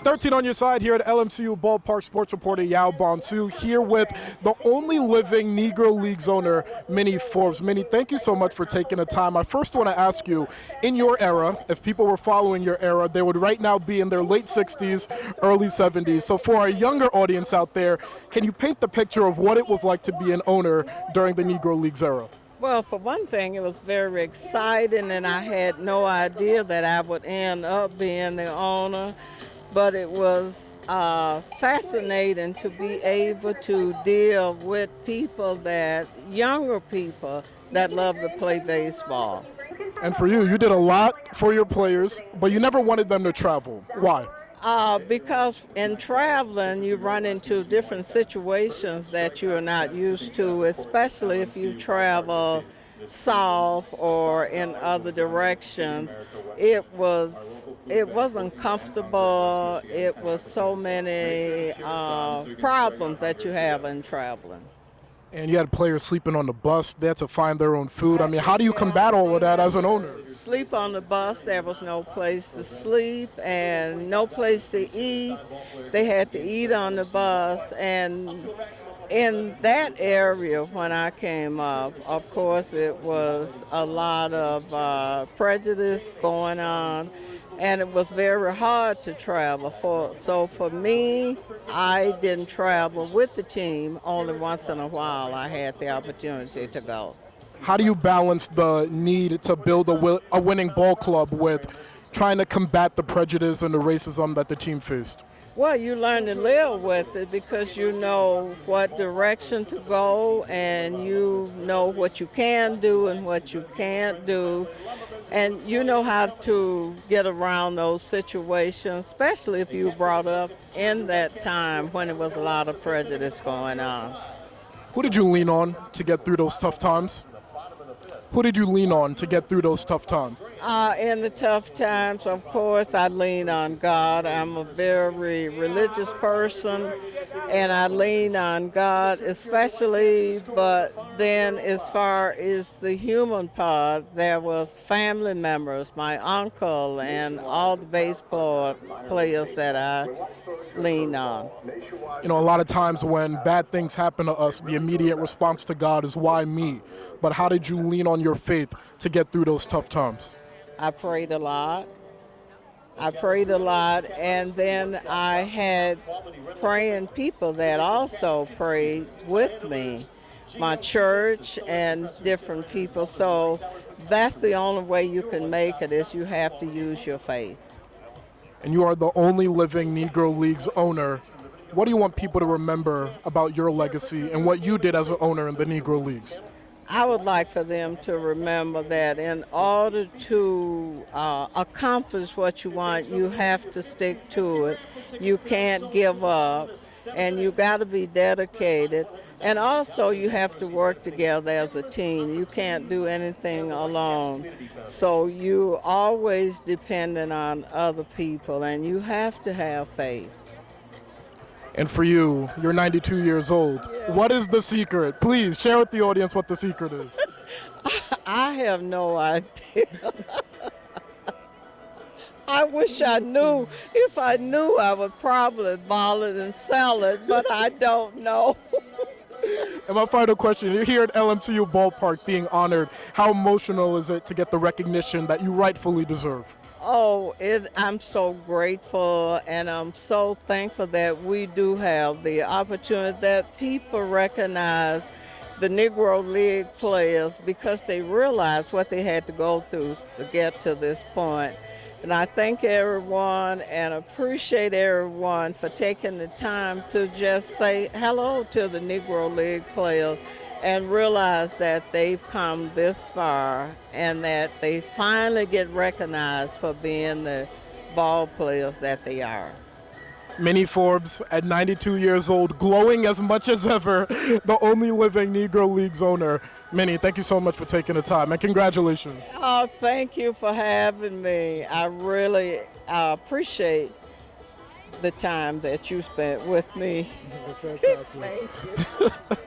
13 on your side here at LMCU Ballpark. Sports reporter Yao Bonsu here with the only living Negro Leagues owner, Minnie Forbes. Minnie, thank you so much for taking the time. I first want to ask you, in your era, if people were following your era, they would right now be in their late 60s, early 70s. So for our younger audience out there, can you paint the picture of what it was like to be an owner during the Negro Leagues era? Well, for one thing, it was very exciting, and I had no idea that I would end up being the owner. But it was fascinating to be able to deal with younger people that love to play baseball. And for you, you did a lot for your players, but you never wanted them to travel. Why? Because in traveling, you run into different situations that you are not used to, especially if you travel south or in other directions. It wasn't comfortable. It was so many problems that you have in traveling. And you had players sleeping on the bus. They had to find their own food. I mean, how do you combat all of that as an owner? Sleep on the bus, there was no place to sleep and no place to eat. They had to eat on the bus. And in that area, when I came up, of course, it was a lot of prejudice going on, and it was very hard to travel. So for me, I didn't travel with the team. Only once in a while I had the opportunity to go. How do you balance the need to build a winning ball club with trying to combat the prejudice and the racism that the team faced? Well, you learn to live with it because you know what direction to go and you know what you can do and what you can't do. And you know how to get around those situations, especially if you were brought up in that time when it was a lot of prejudice going on. Who did you lean on to get through those tough times? Who did you lean on to get through those tough times? In the tough times, of course, I lean on God. I'm a very religious person, and I lean on God especially, but then as far as the human part, there was family members, my uncle, and all the baseball players that I lean on. You know, a lot of times when bad things happen to us, the immediate response to God is, why me? But how did you lean on your faith to get through those tough times? I prayed a lot. And then I had praying people that also prayed with me, my church and different people. So that's the only way you can make it, is you have to use your faith. And you are the only living Negro Leagues owner. What do you want people to remember about your legacy and what you did as an owner in the Negro Leagues? I would like for them to remember that in order to accomplish what you want, you have to stick to it. You can't give up, and you got to be dedicated. And also, you have to work together as a team. You can't do anything alone. So you always dependent on other people, and you have to have faith. And for you, you're 92 years old. Yeah. What is the secret? Please share with the audience what the secret is. I have no idea. I wish I knew. If I knew, I would probably ball it and sell it, but I don't know. And my final question, you're here at LMCU Ballpark being honored. How emotional is it to get the recognition that you rightfully deserve? Oh, I'm so grateful, and I'm so thankful that we do have the opportunity that people recognize the Negro League players because they realize what they had to go through to get to this point. And I thank everyone and appreciate everyone for taking the time to just say hello to the Negro League players and realize that they've come this far and that they finally get recognized for being the ball players that they are. Minnie Forbes, at 92 years old, glowing as much as ever, the only living Negro Leagues owner. Minnie, thank you so much for taking the time, and congratulations. Oh, thank you for having me. I really appreciate the time that you spent with me. Fantastic. Thank you.